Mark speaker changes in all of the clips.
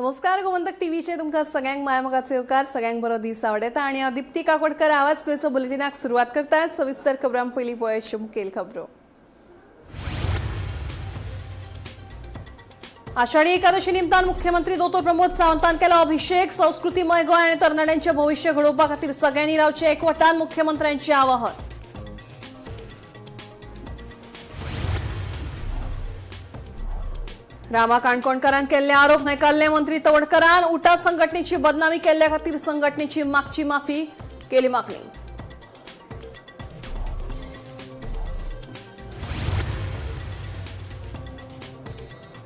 Speaker 1: नमस्कार गोमंतक टीव्हीचे तुमका सगळ्यांक मायमोगाचे उपकार सगळ्यांक बरो दीस आवडेता आणि दीप्ती काकोडकर आवाज गोयचो बुलेटिनाक सुरुवात करतात। सविस्तर खबरां पयली पळोवया मुखेल खबरो। आषाढी एकादशी निमतान मुख्यमंत्री दोतोर प्रमोद सावंतान केला अभिषेक। संस्कृतीमय गोंय आणि तरणाट्यांचे भविष्य घडोवपा खातीर सगळ्यांनी रावचे एकवटान मुख्यमंत्र्यांचे आवाहन। रामा काणकोणकारान केल्ले आरोप न्हयकारले मंत्री तवडकरान। उटा संघटनेची बदनामी केल्ल्या खातीर संघटनेची मागची माफी केली मागणी।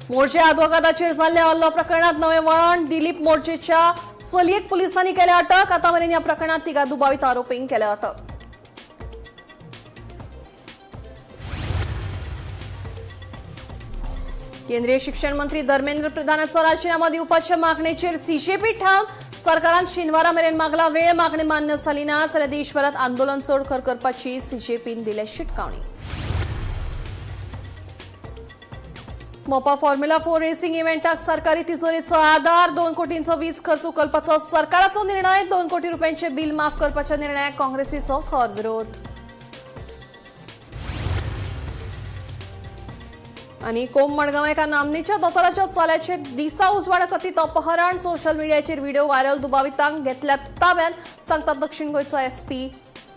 Speaker 1: मोर्चे आदवोगादाचेर जाल्ल्या हल्लो प्रकरणात नवे वळण। दिलीप मोर्चेच्या चलयेक पुलिसांनी केले अटक। आतामेरेन ह्या प्रकरणात तिगा दुबावित आरोपींक केले अटक। केंद्रीय शिक्षण मंत्री धर्मेंद्र प्रधानाचो राजीनामा दिवपाच्या मागणेचेर सीजेपी ठाम। सरकारान शेनवारा मेरेन मागला वेळ। मागणी मान्य जाली ना जाल्यार देशभरात आंदोलन चड खर करपाची सीजेपीन दिल्या शिटकावणी। मोपा फॉर्म्युला 4 रेसिंग इव्हेंटाक सरकारी तिजोरीचो आधार। 2 कोटींचो वीज खर्च उखलपाचो सरकाराचो निर्णय। 2 कोटी रुपयांचे बिल माफ करपाच्या निर्णयाक काँग्रेसीचो खर विरोध। आणि कोम मडगांव एका नामनेच्या दोतोराच्या चल्याचे दिसा उजवाडा कथित अपहरण। सोशल मीडियाचेर व्हिडिओ व्हायरल। दुबावितांक घेतल्या ताब्यात सांगतात दक्षिण गोंयचो एसपी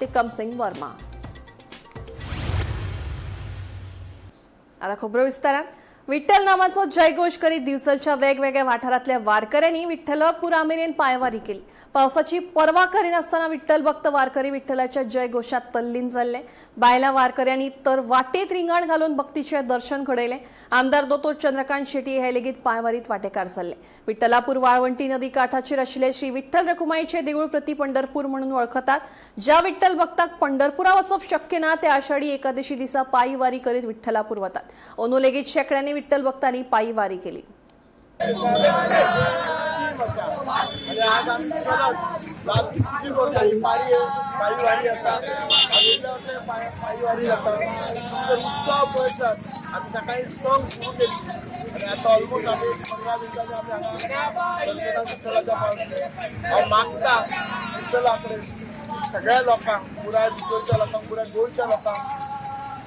Speaker 1: टिकम सिंग वर्मा। आता खबरो विस्तारान। विठ्ठल नामाचो जयघोष करीत दिवचलच्या वेगवेगळ्या वाठारांतल्या वारकऱ्यांनी विठ्ठलापुरा मेरेन पांयवारी केली। पावसाची पर्वा करिनासतना विठ्ठल भक्त वारकरी विठ्ठलाच्या जयघोषात तल्लीन जाल्ले। बायला वारकऱ्यांनी तर वाटेत रिंगण घालून भक्तीचे दर्शन घडयले। आमदार दोतोर चंद्रकांत शेट्टी हे लेगीत पांयवारीत वांटेकार जाल्ले। विठ्ठलापूर वाळवंटी नदी काठाचेर आशिल्ले श्री विठ्ठल रखुमाईचे देऊळ प्रति पंढरपूर म्हणून वळखतात। ज्या विठ्ठल भक्ताक पंढरपुरा वचप शक्य ना ते आषाढी एकादशी दिसा पायी वारी करीत विठ्ठलापूर वतात। अंदू लेगीत शेकड्यांनी विठ्ठल भक्तांनी पायी वारी केली।
Speaker 2: सगळ्या लोकांक पुराय भितरच्या लोकांक पुराय गोंयच्या लोकांक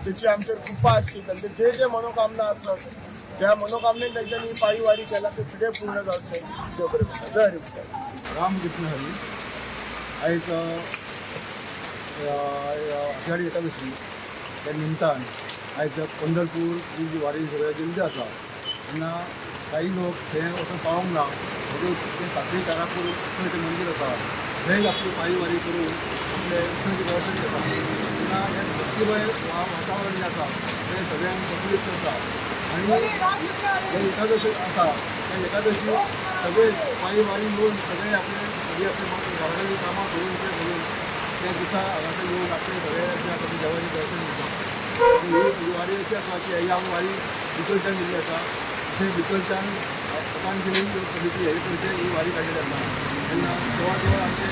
Speaker 2: त्याची आमचेर कृपा आसची। तांचे जे जे मनोकामना आसत ज्या मनोकामनेन तांच्यांनी पायी वारी केला ते सगळे पूर्ण जावचे। देव बरें करूं। जय हरी
Speaker 3: रामकृष्ण हरी। आयज आषाढी एकादशी त्या निमतान आयज पंढरपूर जी वारी सगळ्या गेल्ली आसा तेन्ना काही लोक थंय वचून पावोंक ना। म्हणजे साखळी कारापूर थंय तें मंदीर आसा थंय आपली पायी वारी करून आपले थंयचे दर्शन घेता। तेन्ना हें भक्तिमय वातावरण जें आसा तें सगळ्यांक प्रफुल्लीत करता। आणि जे एकादशी आसा त्या एकादशी सगळे पायी वारी येवन सगळे आपले गांवड्यांनी कामां करून ते करून त्या दिसा हांगासर येवन आपले सगळे जे आसा ते देवाचें दर्शन घेता। ही वारी अशी आसा की ही आमी वारी भितरच्यान गेल्ली आसा। थंय भितरच्यान पांचगिरी समिती हे कडचे ही वारी काडिल्ली आसा। तेन्ना जवळ जवळ आमचे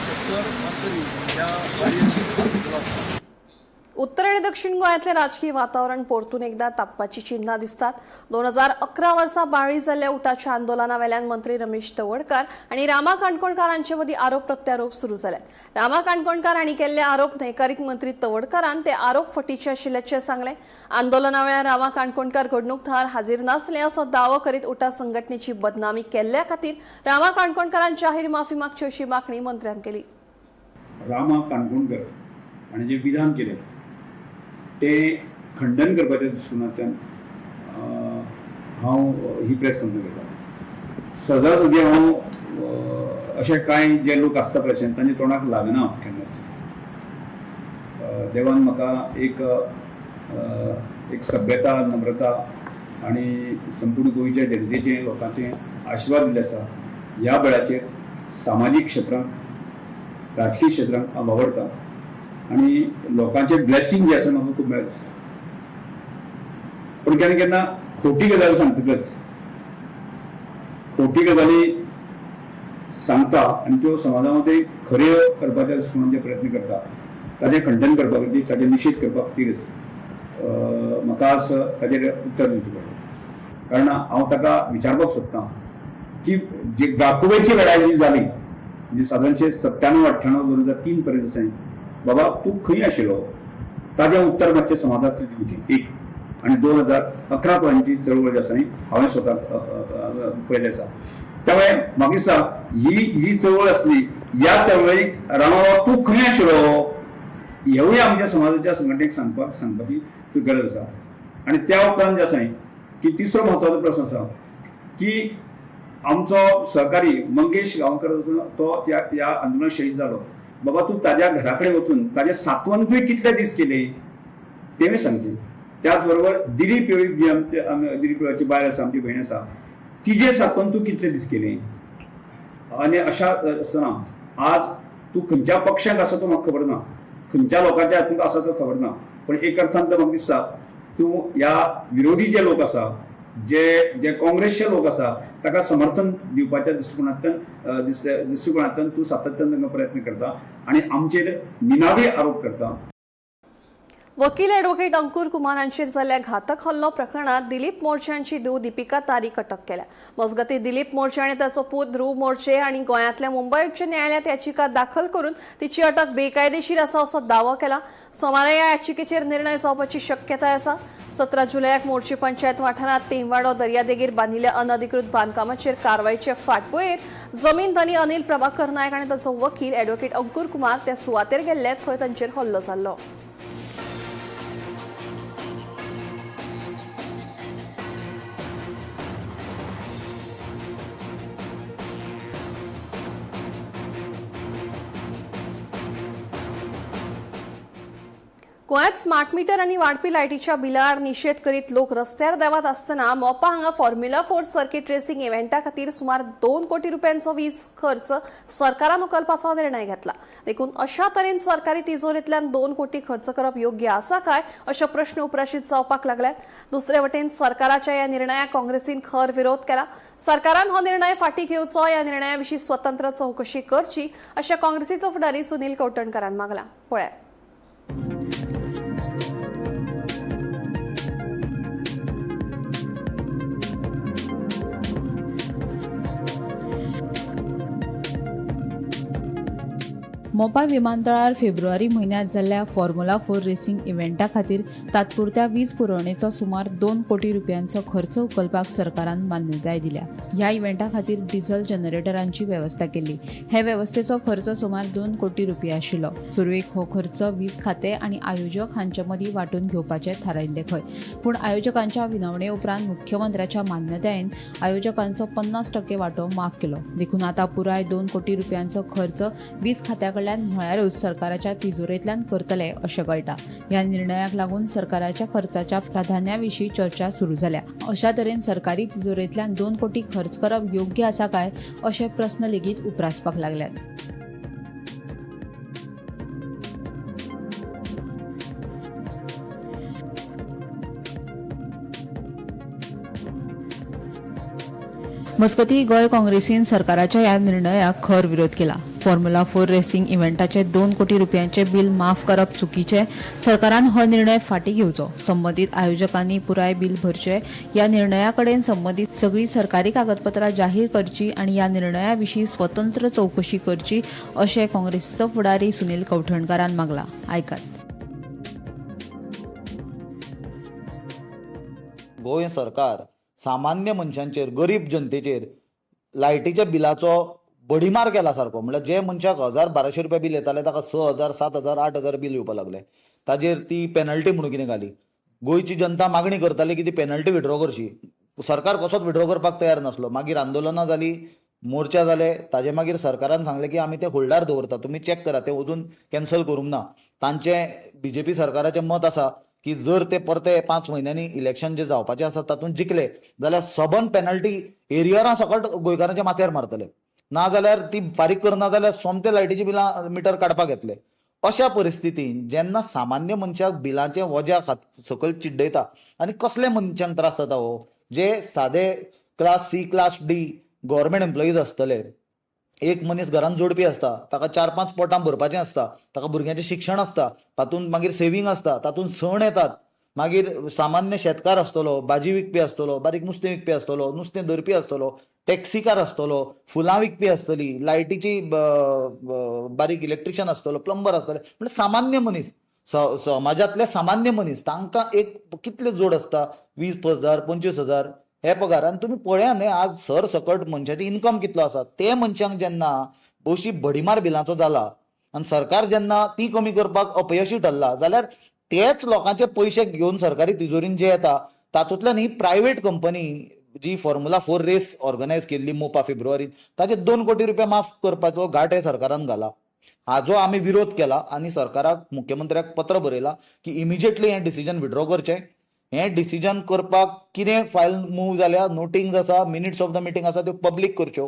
Speaker 3: 70 वारकरी ह्या वारयेक आसा।
Speaker 1: उत्तर आणि दक्षिण गोंयांतले राजकीय वातावरण परतून एकदा तापपाची चिन्हां दिसतात। 2011 वर्सा बाळी जाल्ल्या उटाच्या आंदोलना वेल्यान मंत्री रमेश तवडकार आणि रामा काणकोणकार हांचे मदीं आरोप प्रत्यारोप सुरू जाल्यात। रामा काणकोणकार हांणी केल्ले आरोप न्हयकारीक मंत्री तवडकारान ते आरोप फटीचे आशिल्ल्याचे सांगले। आंदोलना वेळार रामा काणकोणकार घडणूक थळार हाजीर नासले असो दावो करीत उटा संघटनेची बदनामी केल्ल्या खातीर रामा काणकोणकारान जाहीर माफी मागची अशी मागणी मंत्र्यान केली।
Speaker 4: रामा काणकोणकर हांणी जे विधान केलें ते खंडन करपाच्या दृश्टिकोनांतल्यान हांव ही प्रेस कॉन्फरन्स घेता। सदांच हांव अशें कांय जे लोक आसता पळय तांच्या तोंडाक लागना केन्नाच। देवान म्हाका एक सभ्यता नम्रता आणि संपूर्ण गोंयच्या जनतेचे लोकांचे आशिर्वाद दिले आसा। ह्या वेळाचेर सामाजीक क्षेत्रांत राजकीय क्षेत्रांत हांव वावरता आणि लोकांचे ब्लेसिंग जे आसा म्हाका खूब मेळत आसा। पण केन्ना केन्ना खोटी गजाल सांगतकच खोटी गजाली सांगता आणि त्यो समाजा मध्ये खरे करपाच्या दृश्टिकोनाचे प्रयत्न करता ताजें खंडन करपा खातीर ताजें निशेध करपा खातीरच म्हाका आज ताजेर उत्तर दिवचें पडलें। कारण हांव ताका विचारपाक सोदतां की जे गाकुबाईची लढाई जी जाली म्हणजे साधारणशे 97-98-2003 पर्यंत सांग बाबा तू खंय आशिल्लो ताजें उत्तर मातशें समाजांत दिवचें एक आणि 2011 पर्यंतची चळवळ जी आसा न्ही हांवें स्वता पळयलें आसा त्यामुळे म्हाका दिसता ही जी चळवळ आसली ह्या चळवळीक रामा तूं खंय आशिल्लो हेवूय आमच्या समाजाच्या संघटनेक सांगपाची गरज आसा आणि त्या उपरांत जे आसा की तिसरो म्हत्वाचो प्रश्न आसा की आमचो सहकारी मंगेश गांवकर तो ह्या आंदोलनात शहीद जालो बाबा तूं ताज्या घरा कडेन वचून ताजें सांत्वनूय कितले दीस केले तेवूय सांगचें त्याच बरोबर दिलीप योळीक जी दिलीप योळाची बायल आसा आमची भयण आसा तिजें सांत्वन तूं कितले दीस केलें आनी अशा आसतना आज तूं खंयच्या पक्षाक आसा तो म्हाका खबर ना खंयच्या लोकांच्या हातूंत आसा तो खबर ना पण एक अर्थान म्हाका दिसता तूं ह्या विरोधी जे लोक आसा जे काँग्रेसचे लोक आसा ताका समर्थन दिवपाच्या दृश्टिकोनांतल्यान तूं सातत्यान तांकां प्रयत्न करता आनी आमचेर निनावी आरोप करता.
Speaker 1: वकील ॲडव्होकेट अंकुर कुमार हांचेर जाल्ल्या घातक हल्लो प्रकरणात दिलीप मोर्चांची धूव दीपिका तारीक अटक केल्या. मजगतीं दिलीप मोर्चे आनी ताचो पूत ध्रुव मोर्चे हांणी गोंयांतल्या मुंबय उच्च न्यायालयात याचिका दाखल करून तिची अटक बेकायदेशीर आसा असो दावो केला. सोमारा ह्या याचिकेचेर निर्णय जावपाची शक्यताय आसा. 17 जुलयाक मोर्ची पंचायत वाठारात तेंवाडो दर्यादेगेर बांदिल्ल्या अनधिकृत बांदकामाचेर कारवायेचे फाटभुंयेर जमीन धनी अनिल प्रभाकर नायक आनी ताचो वकील ॲडव्होकेट अंकुर कुमार त्या सुवातेर गेल्ले थंय तांचेर हल्लो जाल्लो. गोंयांत स्मार्ट मीटर आनी वाडपी लायटीच्या बिलार निशेध करीत लोक रस्त्यार देवात आसतना मोपा हांगा फॉर्म्युला 4 सर्कीट रेसिंग इव्हेंटा खातीर सुमार 2 कोटी रुपयांचो वीज खर्च सरकारान उखलपाचो निर्णय घेतला. देखून अशा तरेन सरकारी तिजोरींतल्यान 2 कोटी खर्च करप योग्य आसा काय अशे प्रश्न उपराशीत जावपाक लागल्यात. दुसरे वटेन सरकाराच्या ह्या निर्णयाक काँग्रेसीन खर विरोध केला. सरकारान हो निर्णय फाटीं घेवचो ह्या निर्णया विशीं स्वतंत्र चवकशी करची अशें काँग्रेसीचो फुडारी सुनील कवठणकरान मागला. पळयात.
Speaker 5: मोपा विमानतळार फेब्रुवारी म्हयन्यांत जाल्ल्या फॉर्म्युला 4 रेसिंग इव्हेंटा खातीर तात्पुरत्या वीज पुरवणेचो सुमार 2 कोटी रुपयांचो खर्च उखलपाक सरकारान मान्यताय दिल्या. ह्या इव्हेंटा खातीर डिझल जनरेटरांची वेवस्था केल्ली. हे वेवस्थेचो खर्च सुमार 2 कोटी रुपया आशिल्लो. सुरवेक हो खर्च वीज खातें आनी आयोजक हांचे मदीं वांटून घेवपाचें थारायिल्लें खंय. पूण आयोजकांच्या विनवणे उपरांत मुख्यमंत्र्याच्या मान्यतायेन आयोजकांचो 50% वांटो माफ केलो. देखून आतां पुराय 2 कोटी रुपयांचो खर्च वीज खात्याकडल्यान म्हळ्यारूच सरकाराच्या तिजोरेंतल्यान करतले अशें कळटा. ह्या निर्णयाक लागून सरकाराच्या खर्चाच्या प्राधान्या विशीं चर्चा सुरू जाल्या. अशा तरेन सरकारी तिजोरेंतल्यान 2 कोटी खर्च करप योग्य आसा काय अशे प्रस्न लेगीत उपरासपाक लागल्यात. मजगतीं गोंय काँग्रेसीन सरकाराच्या ह्या निर्णयाक खर विरोध केला. फॉर्म्युला 4 रेसिंग इव्हेंटाचे 2 कोटी रुपयांचे बील माफ करप चुकीचे. सरकारान हो निर्णय फाटीं घेवचो. संबंदीत आयोजकांनी पुराय बील भरचे. ह्या निर्णया कडेन संबंदीत सगळी सरकारी कागदपत्रां जाहीर करची आनी ह्या निर्णया विशीं स्वतंत्र चवकशी करची अशें काँग्रेसीचो फुडारी सुनील कवठणकरान मागला. आयकात.
Speaker 6: गोंय सरकार सामान्य मनशांचेर गरीब जनतेचेर लायटीच्या बिलाचो बडीमार केला सारको. म्हणल्यार जे मनशाक 1000-1200 रुपया बिल येताले ताका 6000, 7000, 8000 बिल येवपाक लागले. ताजेर ती पेनल्टी म्हणून कितें घाली. गोंयची जनता मागणी करताली की ती पेनल्टी विड्रॉ करची. सरकार कसोच विड्रॉ करपाक तयार नासलो. मागीर आंदोलनां जाली, मोर्चा जाले. ताजे मागीर सरकारान सांगलें की आमी ते होल्डार दवरता, तुमी चॅक करा, ते अजून कॅन्सल करूंक ना. तांचें बीजेपी सरकाराचें मत आसा की जर ते परते 5 म्हयन्यांनी इलेक्शन जे जावपाचें आसा तातूंत जिखले जाल्यार सबन पेनल्टी एरियरां सकट गोंयकारांच्या माथ्यार मारतले. ना जाल्यार ती फारीक करना जाल्यार सोमते लायटीची बिलां मिटर काडपाक येतले. अशा परिस्थितीन जेन्ना सामान्य मनशाक बिलांचे वज्या सकयल चिड्डयता आनी कसले मनशांक त्रास जाता हो, जे सादे class C, class D government employees आसतले. एक मनीस घरान जोडपी आसता, ताका 4-5 पोटां भरपाचें आसता, ताका भुरग्यांचें शिक्षण आसता, तातूंत मागीर सेव्हिंग आसता, तातूंत सण येतात. मागीर सामान्य शेतकार आसतलो, भाजी विकपी आसतलो, बारीक नुस्तें विकपी आसतलो, नुस्तें धरपी आसतलो, टॅक्सी कार आसतलो, फुलां विकपी आसतली, लायटीची बारीक इलेक्ट्रिशियन आसतलो, प्लंबर आसतले, म्हणजे सामान्य मनीस, समाजातले सामान्य मनीस, तांकां एक कितले जोड आसता, 20,000 25,000 हे पगार. आनी तुमी पळया न्ही आज सरसकट मनशाची इन्कम कितलो आसा. ते मनशांक जेन्ना अशी भडीमार बिलांचो जाला आनी सरकार जेन्ना ती कमी करपाक अपयशी ठरला, जाल्यार तेच लोकांचे पयशे घेवन सरकारी तिजोरीन जे येता तातूंतल्यान ही प्रायव्हेट कंपनी जी फॉर्म्युला 4 रेस ऑर्गनायज केल्ली मोपा फेब्रुवारींत, ताचे 2 कोटी रुपया माफ करपाचो घाट हे सरकारान घाला. हाजो आमी विरोध केला आनी सरकाराक मुख्यमंत्र्याक पत्र बरयलां की इमिजिएटली हें डिसिजन विड्रॉ करचें. हें डिसिजन करपाक कितें फायल मूव जाल्या, नोटिंग्स आसा, मिनिट्स ऑफ द मिटींग आसा, त्यो पब्लीक करच्यो.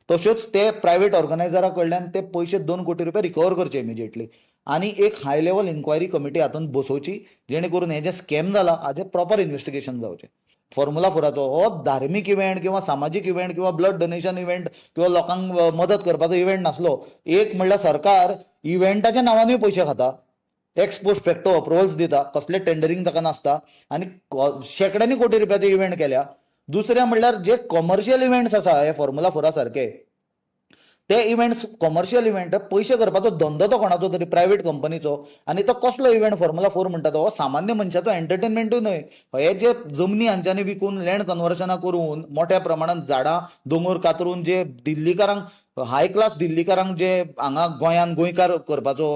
Speaker 6: तश्योच ते प्रायव्हेट ऑर्गनायझरा कडल्यान ते पयशे 2 कोटी रुपया रिकवर करचे इमिजिएटली. आनी एक हाय लेवल इन्क्वायरी कमिटी हातूंत बसोवची, जेणे करून हें जें स्कॅम जाला हाजें प्रॉपर इन्व्हेस्टिगेशन जावचें. फॉर्म्युला 4चो हो धार्मीक इव्हेंट किंवा सामाजीक इव्हेंट किंवा ब्लड डोनेशन इव्हेंट किंवा लोकांक मदत करपाचो इव्हेंट नासलो. एक म्हणल्यार सरकार इव्हेंटाच्या नांवानूय पयशे खाता, एक्स पोस्ट फॅक्टो अप्रुव्हल्स दिता, कसले टेंडरिंग ताका नासता, आनी शेकड्यांनी कोटी रुपयाचे इव्हेंट केल्या. दुसरें म्हणल्यार जे कमर्शियल इव्हेंट्स आसा हे फॉर्म्युला 4 सारके, ते इव्हेंट्स कमर्शियल इव्हेंट पयशे करपाचो धंदो तो कोणाचो तरी प्रायव्हेट कंपनीचो. आनी तो कसलो इव्हेंट फॉर्म्युला 4 म्हणटा तो सामान्य मनशाचो एंटरटेनमेंटूय न्हय. हे जे जमनी हांच्यांनी विकून लँड कन्वर्शनां करून मोठ्या प्रमाणात झाडां दोंगर कातरून जे दिल्लीकारांक हाय क्लास दिल्लीकारांक जे हांगा गोंयकार करपाचो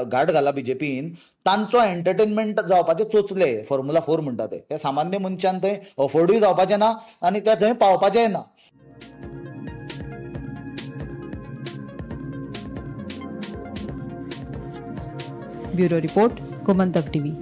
Speaker 6: घाट घाला बीजेपीन, तांचो एंटरटेनमेंट जावपाचे चोचले फॉर्म्युला 4 म्हणटा ते. हे सामान्य मनशान थंय अफोर्डूय जावपाचें ना आनी ते थंय पावपाचेंय ना.
Speaker 5: Bureau report, Gomantak TV.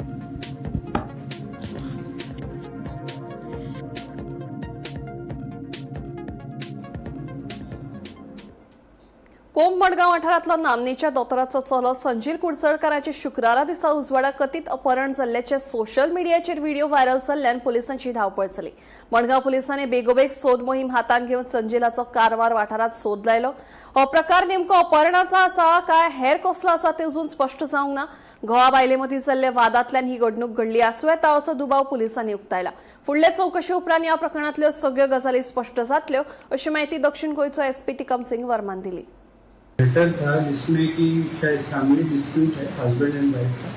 Speaker 1: कोंब मडगांव वाठारांतलो नामनेच्या दोतोराचो चलो संजील कुडचडकाराचे शुक्रारा दिसा उजवाडा कथीत अपहरण जाल्ल्याचे सोशल मिडियाचेर व्हिडिओ व्हायरल जाल्ल्यान पुलिसांची धांवपळ जाली. मडगांव पुलिसांनी बेगोबेग सोद मोहीम हातांत घेवन संजीलाचो कारवार वाठारांत सोद लायलो. हो प्रकार नेमको अपहरणाचो आसा काय हेर कसलो आसा तें अजून स्पश्ट जावंक ना. घोवा बायले मदीं जाल्ल्या वादांतल्यान ही घडणूक घडली आसूं येता असो दुबाव पुलिसांनी उक्तायला. फुडले चवकशे उपरांत ह्या प्रकरणांतल्यो सगळ्यो गजाली स्पश्ट जातल्यो अशी माहिती दक्षिण गोंयचो एसपी टिकम सिंग वर्मान दिली.
Speaker 7: लेटर था जिसमें कि शायद फैमिली डिस्प्यूट है हस्बैंड एंड वाइफ का,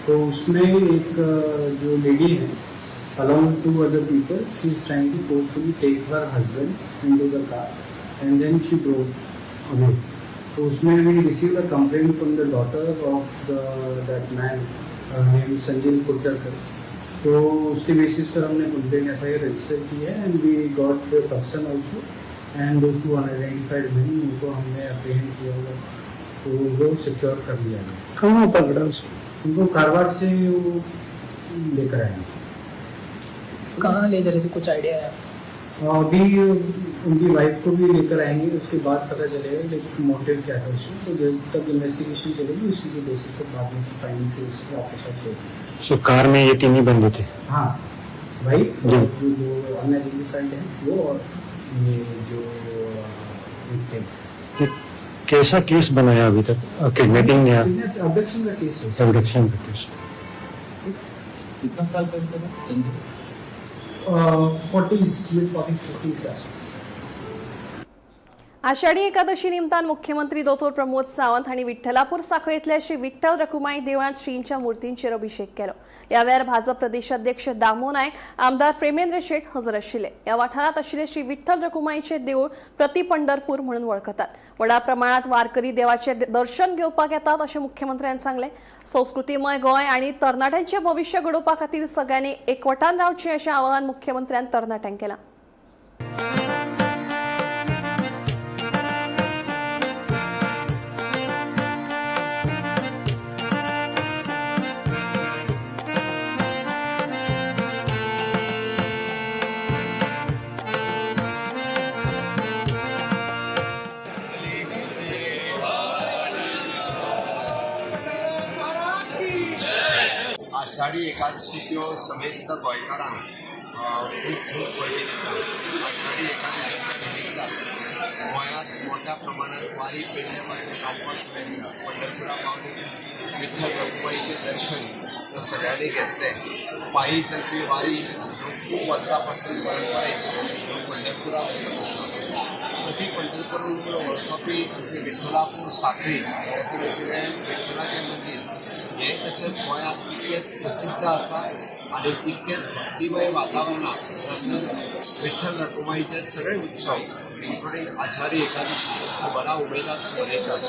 Speaker 7: तो उसमें एक जो लेडी है along 2 other people, she is trying to forcefully take her husband into the car and then she drove away. तो उसमें we received a complaint from the daughter of that man named संजील Kudchadkar. तो उसके basis पर हमने complaint FIR register की है and we got the person also. End those two unidentified man, उनको हमने apprehend KIA हुआ, तो उनको सिक्योर कर लिया है. कहाँ पकड़ा उसको? उनको कारवार से वो लेकर आए.
Speaker 8: कहाँ ले जा रहे थे, कुछ आइडिया है?
Speaker 7: अभी उनकी वाइफ को भी लेकर आएंगे, उसके बाद पता चलेगा लेकिन मोटिव क्या था उसमें. तो जब तक इन्वेस्टिगेशन चलेगी उसी के बेसिस पर बाद में फाइंडिंग से उसको वापस आएगी.
Speaker 9: सो कार में ये 3 ही बंदे थे?
Speaker 7: हाँ, वाइफ जो अनआइडेंटिफाइड है वो और ये जो
Speaker 9: कैसा केस बनाया अभी तक? किडनैपिंग या
Speaker 7: अबडक्शन का केस है.
Speaker 9: अबडक्शन का केस.
Speaker 8: कितना साल पहले संजीव?
Speaker 7: 40s, mid-40s, 50s का.
Speaker 1: आषाढी एकादशी निमतान मुख्यमंत्री दोतोर प्रमोद सावंत हांणी विठ्ठलापूर सांखळेंतल्या श्री विठ्ठल रखुमाई देवळांत श्रींच्या मुर्तींचेर अभिषेक केलो. ह्या वेळार भाजप प्रदेशाध्यक्ष दामो नायक, आमदार प्रेमेंद्र शेट हजर आशिल्ले. ह्या वाठारांत आशिल्ले श्री विठ्ठल रखुमाईचे देवूळ प्रति पंढरपूर म्हणून वळखतात. व्हडा प्रमाणात वारकरी देवाचे दर्शन घेवपाक येतात अशें मुख्यमंत्र्यांनी सांगलें. संस्कृतीमय गोंय आनी तरणाट्यांचें भविष्य घडोवपा खातीर सगळ्यांनी एकवटान रावचें अशें आवाहन मुख्यमंत्र्यांनी तरणाट्यांक केलां.
Speaker 10: आषाढी एकादशीच्यो समेस्त गोंयकारांक खूब पयलीं आषाढी एकादशीच्या निमित्तान गोंयांत मोठ्या प्रमाणात वारी पेडण्या पासून काणकोण पर्यंत पंढरपुरा पावले विठ्ठल रखुमाईचें दर्शन सगळ्यांनी घेतलें. पायी चलपी वारी खूब वर्सां पासून परंपरेन पंढरपुरा वचत आसा. गणपती पंढरपूर म्हणून ओळखपी विठ्ठलापूर साखळी विठ्ठलाचे मंदिर हे तसेच गोंयांत तितकेच प्रसिद्ध आसा आणि तितकेच भक्तिमय वातावरणात तसंच विठ्ठल रखुमाईचे सगळे उत्सव इन्क्लुडिंग आषाढी एकादशी हे बरा उमेदात मनयतात.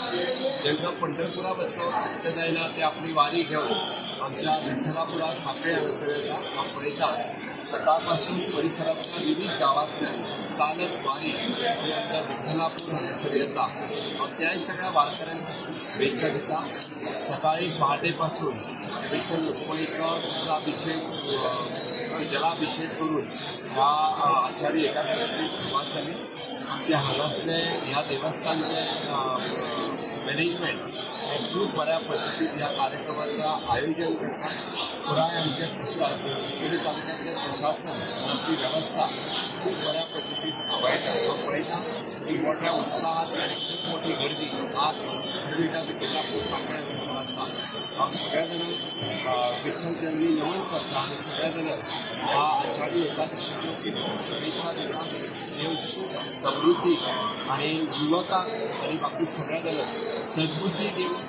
Speaker 10: जेंका पंढरपुरा वचपाक शक्य जायना ते आपली वारी घेवन आमच्या विठ्ठलापुरा सांखळे हांगासर येता हांव पळयता. सकाळपासून परिसरातल्या विविध गावांतल्यान चालत वारी ही आमच्या विठ्ठलापूर हांगासर येता. हांव त्याय सगळ्या वारकऱ्यांक शुभेच्छा दिता. सकाळी पहाटेपासून विठ्ठल रखुमाईचो अभिषेक जलाभिषेक करून ह्या आषाढी एकादशीची सुरवात जाली. आमच्या हांगासले ह्या देवस्थानचे मॅनेजमेंट हे खूप बऱ्या पद्धतीत ह्या कार्यक्रमाचं आयोजन करतात. पुराय आमचे चिखली तालुक्यातले प्रशासन आपली व्यवस्था खूप बऱ्या पद्धतीत सांबाळटा. पळयता की मोठ्या उत्साहात आणि खूप मोठी गर्दी आज खरेदीच्या विठ्ठलापूर सांखळे हांगासर आसा. हांव सगळ्या जाणांक विठ्ठल जन्मी नमन करता आणि सगळ्या जाणांक ह्या आषाढी एकादशीच्यो शुभेच्छा दिता. देव सुख समृद्धी आणि युवकांक आणि बाकी सगळ्या जाणांक सद्बुद्धी दिवं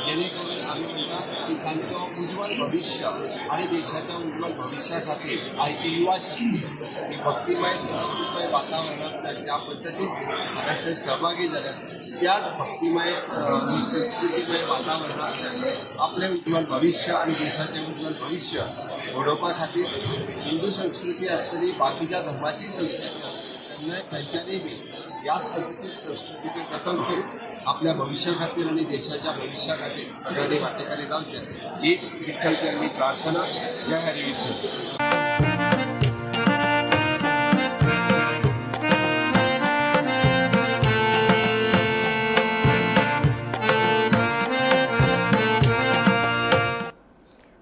Speaker 10: जेणे करून आम्ही म्हणटा की तांचो उज्वल भविष्य आणि देशाच्या उज्वल भविष्या खातीर आयची युवा शक्ती ही भक्तिमय संस्कृतमय वातावरणांत ज्या पद्दतीन हांगासर सहभागी जाल्या त्याच भक्तिमय आणि संस्कृतीमय वातावरणांतल्यान आपलें उज्वल भविष्य आणि देशाचें उज्वल भविष्य घडोवपा खातीर हिंदू संस्कृती आसतली बाकीच्या धर्माची संस्कृती आसतली तेन्ना तांच्यांनी बी ह्याच पद्धतीन संस्कृतीचें जतन करून आपल्या भविष्या खातीर आणि देशाच्या भविष्या खातीर सगळ्यांनी वाटेकारी जावचें हीच विठ्ठलचरणी प्रार्थना. जय हरी विठ्ठल.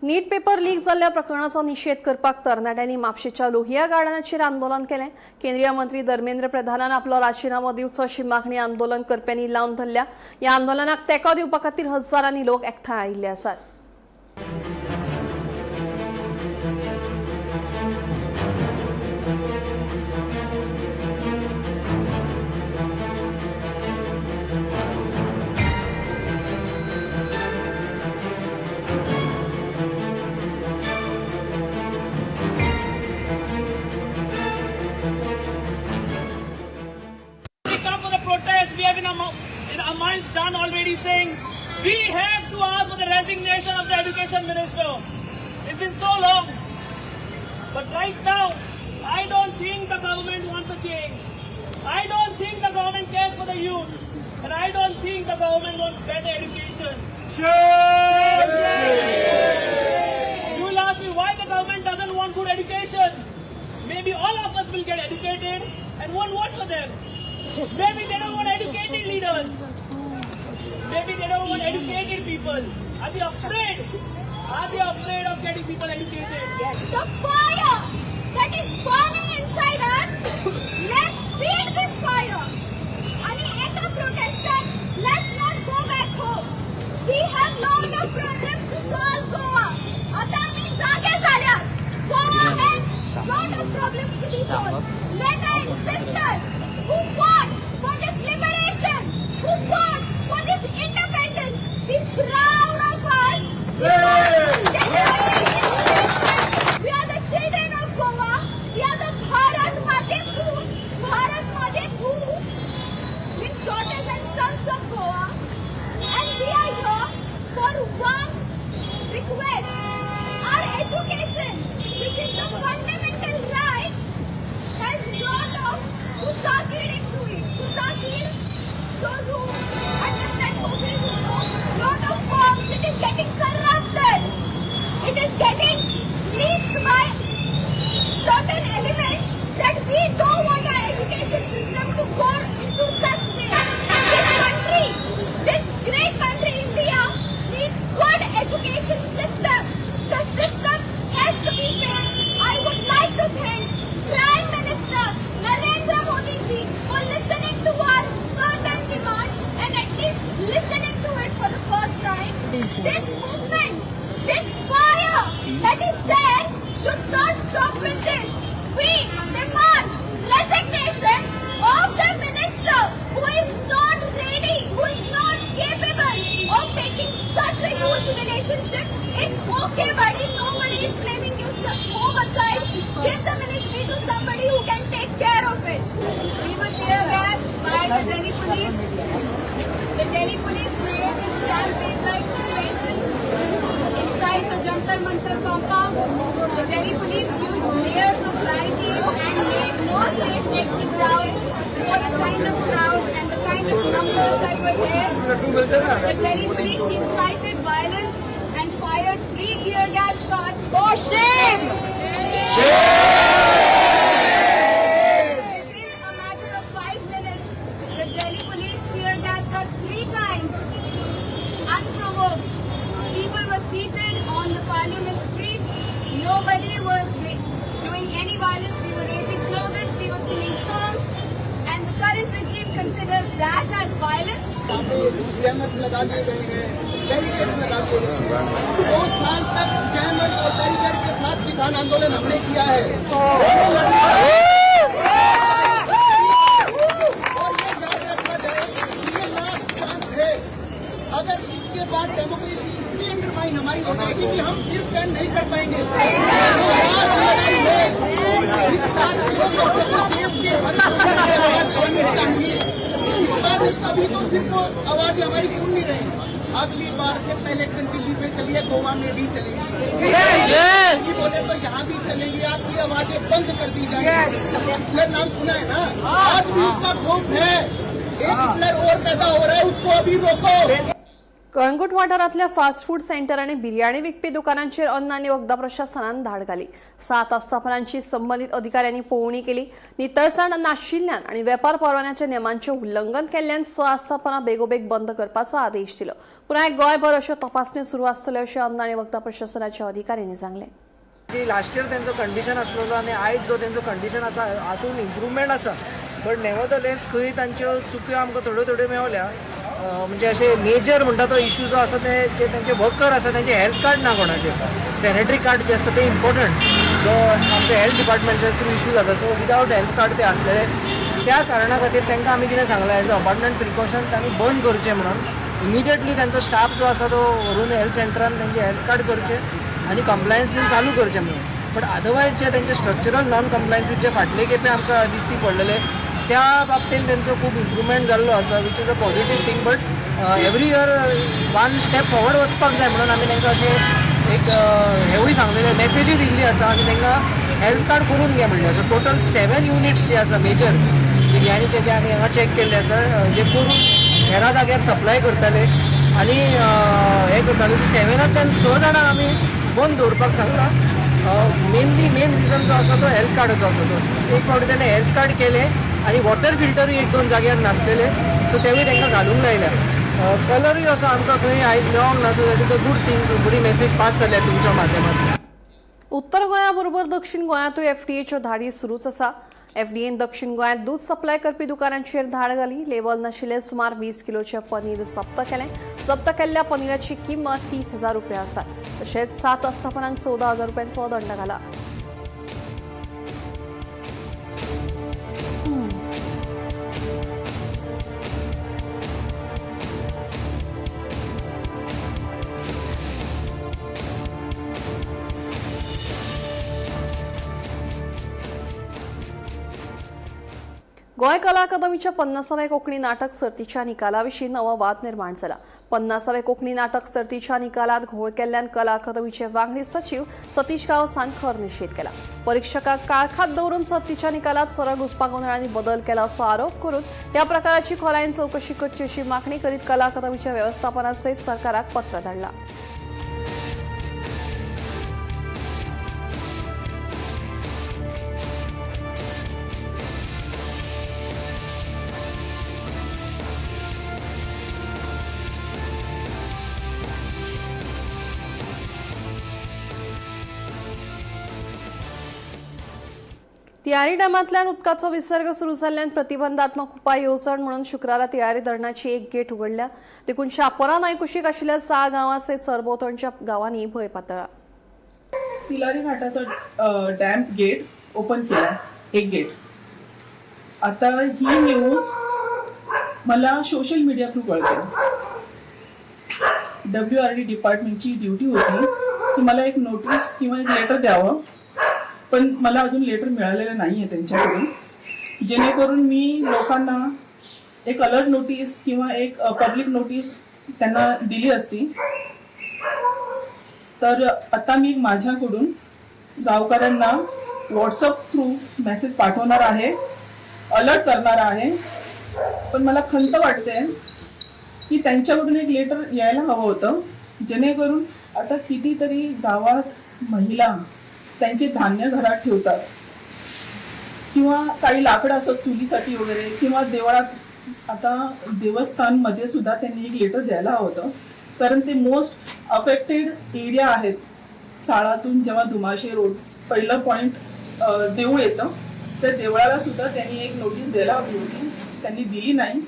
Speaker 1: नीट पेपर लीक जाल्ल्या प्रकरणाचो निशेध करपाक तरणाट्यांनी म्हापशेच्या लोहिया गार्डनाचेर आंदोलन केलें. केंद्रीय मंत्री धर्मेंद्र प्रधानान आपलो राजीनामो दिवचो अशी मागणी आंदोलन करप्यांनी लावन धरल्या. ह्या आंदोलनाक तेंको दिवपा खातीर हजारांनी लोक एकठांय आयिल्ले आसात.
Speaker 11: We have in our minds done already saying we have to ask for the resignation of the education minister. It's been so long. But right now, I don't think the government wants a change. I don't think the government cares for the youth. And I don't think the government wants better education. You will ask me why the government doesn't want good education. Maybe all of us will get educated and won't vote for them. Maybe they don't want educated leaders. Maybe they don't want educated people. Are they afraid? Are they afraid of getting people educated? Yes.
Speaker 12: The fire that is burning inside us, let's feed this fire. Ani eka protester, let's not go back home. We have lot of problems to solve Goa. Ata ami zage zalyas. Goa has lot of problems to be solved. Let our ancestors who fought for this liberation, who fought for this independence, be proud of us. We are the children of Goa. We are the Bharat Mate Poot. Bharat Mate Poot means daughters and sons of Goa. And we are here for one request. Our education, which is the fundamental right, has lot of Kusakid into it. Kusakid, those who understand English will know, lot of forms, it is getting corrupted. It is getting leached by certain elements that we don't want our education system to go into such way. This country, this great country India needs good education system. The system has to be fixed. I would like to thank Prime Minister Narendra Modi ji for listening to our certain demands and at least listening to it for the first time. This movement, this fire that is there should not stop with this. We demand resignation of the minister. huge relationship. It's okay, buddy. Nobody is blaming you. Just move aside. Give the ministry to somebody who can take care of it. We were tear gassed by the Delhi police. The Delhi police created stampede-like situations inside the Jantar Mantar compound. The Delhi police used layers of barricades and made no safe exit routes for the kind of crowd and the kind of numbers that were there. The Delhi police incited violence and fired 3 tear gas shots. For shame! Within a matter of 5 minutes, the Delhi police tear gassed us 3 times, unprovoked. People were seated on the Parliament Street. Nobody was doing any violence. We were raising slogans, we were singing songs, and the current regime considers that as violence.
Speaker 10: Jammers लगा दिए गए हैं, barricades लगा दिए गए हैं। 2 साल तक जैमर और बैरिकेड के साथ किसान आंदोलन हमने किया है। और ये याद रखा जाए कि ये लास्ट चांस है। अगर इसके बाद डेमोक्रेसी इतनी अंडरमाइन हमारी हो जाएगी कि हम फिर स्टैंड नहीं कर पाएंगे। इस बार देश के हर कोने से आवाज आनी चाहिए। इस बार अभी तो सिर्फ आवाज हमारी सुन नहीं रही, अगली बार से पहले दिन दिल्ली में चलिए, गोवा में भी चलेंगी, बोले तो यहाँ भी चलेंगी। आपकी आवाजें बंद कर दी जाएंगी। हिटलर नाम सुना है ना, आज भी उसका खौफ है। एक हिटलर और पैदा हो रहा है, उसको अभी रोको।
Speaker 1: कळंगूट वाठारातल्या फास्ट फूड सेंटर आणि बिर्याणी विकपी दुकानांचेर अन्न आणि वखदा प्रशासनान धाड घाली। 7 आस्थापनांची संबंधित अधिकाऱ्यांनी पळोवणी केली। नितळसाण नाशिल्ल्यान आणि वेपार परवान्याच्या नियमांचे उल्लंघन केल्ल्यान 6 आस्थापनां बेगोबेग बंद करपाचो आदेश दिलो। पुराय गोंयभर अश्यो तपासणी सुरू आसतल्यो अशें अन्न आणि वखदा प्रशासनाच्या अधिकाऱ्यांनी सांगलें।
Speaker 8: लास्ट इयर तेंचो कंडिशन आसलो आनी आयज जो तेंचो कंडिशन आसा हातूंत इम्प्रुवमेंट आसा, बट नेवरदलेस खंय तांच्यो चुक्यो आमकां थोड्यो मेवल्या। म्हणजे असे मेजर म्हणटा तो इश्यू जो आसा ते जे तेंचे वर्कर आसा तेंचे हेल्थ कार्ड ना कोणाचे, सॅनिटरी कार्ड जे आसता ते इम्पॉर्टंट, जो आमच्या हेल्थ डिपार्टमेंटच्या थ्रू इश्यू जाता। सो विदाउट हेल्थ कार्ड ते आसलेले, त्या कारणा खातीर तांकां आमी कितें सांगलां एज अ अपार्टमेंट प्रिकॉशन तांणी बंद करचें म्हणून। इमिडिएटली तांचो स्टाफ जो आसा तो व्हरून हेल्थ सेंटरान तेंचे हेल्थ कार्ड करचे आनी कंप्लायन्स बीन चालू करचें म्हणून। बट अदरवायज जे तेंचे स्ट्रक्चरल नॉन कंप्लायन्सीस जे फाटले खेपे आमकां दिसती पडलेले, त्या बाबतींत तेंचो खूब इम्प्रुवमेंट जाल्लो आसा, which is a positive thing. But every year 1 step forward वचपाक जाय म्हणून आमी तांकां अशें एक हेवूय सांगलेलें, मेसेजी दिल्ली आसा आनी तांकां हेल्थ कार्ड करून घे म्हणलें। सो टोटल 7 युनिट्स जे आसा मेजर बिर्याणीचे जे आमी हांगा चॅक केल्ले आसा, जे करून हेरा जाग्यार सप्लाय करताले आनी हे करताले। 7तल्यान 6 जाणांक आमी बंद दवरपाक सांगलां। मेन रिजन जो आसा तो हेल्थ कार्डाचो आसा। तो एक फावटी ताणें हेल्थ कार्ड केलें आनी वॉटर फिल्टरूय 1-2 जाग्यार नासलेले, सो तेवूय तांकां घालूंक लायल्या। कलरूय असो आमकां खंय आयज मेळोंक ना, so that is a good thing, बरी मेसेज पास जाल्या तुमच्या माध्यमांतल्यान।
Speaker 1: उत्तर गोंयाबरोबर दक्षिण गोंयांतूय एफडीएच्यो धाडी सुरूच आसा। एफडीएन दक्षिण गोंयांत दूध सप्लाय करपी दुकानांचेर धाड घाली। लेबल नाशिल्ले सुमार 20 किलोचे पनीर जप्त केलें। जप्त केल्ल्या पनीराची किंमत 30,000 रुपया आसा। तशेंच 7 आस्थापनांक 14,000 रुपयांचो दंड घाला। गोंय कला अकादमीच्या 50व्या कोंकणी नाटक सर्तीच्या निकालाविशीं नवो वाद निर्माण जाला। 50व्या कोंकणी नाटक सर्तीच्या निकालात घोळ केल्ल्यान कला अकादमीचे वांगडी सचिव सतीश गावसान खर निशेध केला। परीक्षकांक काळखात दवरून सर्तीच्या निकालात सरळ घुसपागोंदळांनी बदल केला असो आरोप करून ह्या प्रकाराची खोलायेन चवकशी करची अशी मागणी करीत कला अकादमीच्या व्यवस्थापना सयत सरकाराक पत्र धाडलां। तियारी डॅमांतल्यान उदकाचो विसर्ग सुरू जाल्ल्यान प्रतिबंधात्मक उपाय येवजण म्हणून शुक्रारा तियारी धरणाची एक गेट उगडल्या। देखून शापोरा न्हंय कुशीक आशिल्ल्या 6 गांवां सयत सरभोंवतणच्या गांवांनी भंय पातळ्ळा।
Speaker 13: तिलारी घाटाचा डॅम गेट ओपन केला, एक गेट। आता ही न्यूज मला सोशल मीडिया थ्रू कळते। WRD डिपार्टमेंटची ड्युटी होती की मला एक नोटीस किंवा एक लेटर द्यावं, पण मला अजून लेटर मिळालेलं नाही आहे त्यांच्याकडून, जेणेकरून मी लोकांना एक अलर्ट नोटीस किंवा एक पब्लिक नोटीस त्यांना दिली असती. तर आता मी माझ्याकडून गावकऱ्यांना व्हॉट्सअप थ्रू मेसेज पाठवणार आहे, अलर्ट करणार आहे. पण मला खंत वाटते की त्यांच्याकडून एक लेटर यायला हवं होतं, जेणेकरून आता कितीतरी गावात महिला त्यांचे धान्य घरात ठेवतात किंवा काही लाकडं असत चुलीसाठी वगैरे, किंवा देवळात आता देवस्थानमध्ये सुद्धा त्यांनी एक लेटर द्यायला हवं होतं, कारण ते मोस्ट अफेक्टेड एरिया आहेत. चाळातून जेव्हा दुमाशे रोड पहिलं पॉइंट देऊळ येतं, त्या देवळाला सुद्धा त्यांनी एक नोटीस द्यायला हवी होती, त्यांनी दिली नाही.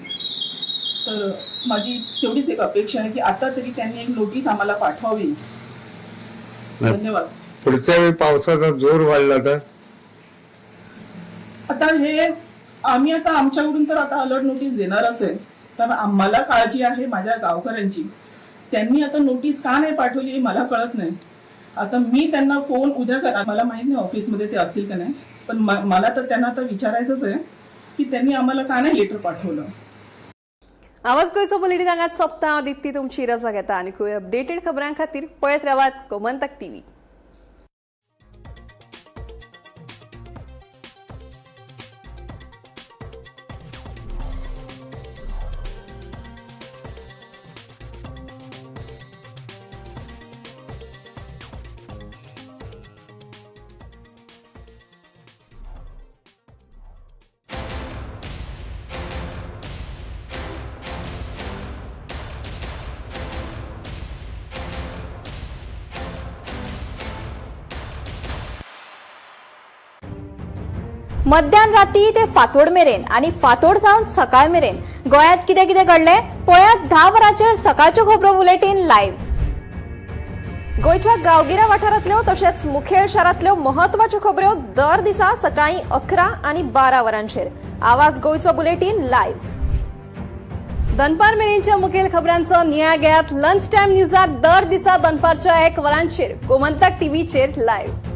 Speaker 13: तर माझी तेवढीच एक अपेक्षा आहे की आता तरी त्यांनी एक नोटीस आम्हाला पाठवावी. धन्यवाद.
Speaker 2: पुढच्या वेळी पावसाचा जोर वाढला तर
Speaker 13: आता हे आम्ही आता आमच्याकडून तर आता अलर्ट नोटीस देणारच आहे, कारण आम्हाला काळजी आहे माझ्या गावकऱ्यांची. त्यांनी आता नोटीस का नाही पाठवली हे मला कळत नाही. आता मी त्यांना फोन उद्या करा, मला माहित नाही ऑफिसमध्ये ते असतील का नाही, पण मला तर त्यांना आता विचारायचंच आहे की त्यांनी आम्हाला का नाही लेटर पाठवलं.
Speaker 1: आवाज गोयचो बुलेटिन हांगात सोंपता. हांव दिप्ती तुमची रजा घेता आनी खंय अपडेटेड खबरां खातीर पळयत रावात गोमंतक TV.
Speaker 12: मध्यान राती ते फातोड मेरेन आणि फातोड सावन सकाळ मेरेन गोयात कितें कितें घडलें पळयात 10 वरांचेर सकाळच्यो खबरो बुलेटिन लायव्ह.
Speaker 1: गोयच्या गांवगिऱ्या वाठारांतल्यो तशेंच मुखेल शारांतल्यो महत्वाच्यो खबरो दर दिसा सकाळीं 11 आनी 12 वरांचेर. आवाज गोयचो बुलेटिन लायव्ह. दनपार मेरेनच्या मुखेल खबरांचो नियाळ घेयात लंच टायम न्यूजाक दर दिसा दनपारच्या 1 वरांचेर गोमंतक TVचेर लायव्ह.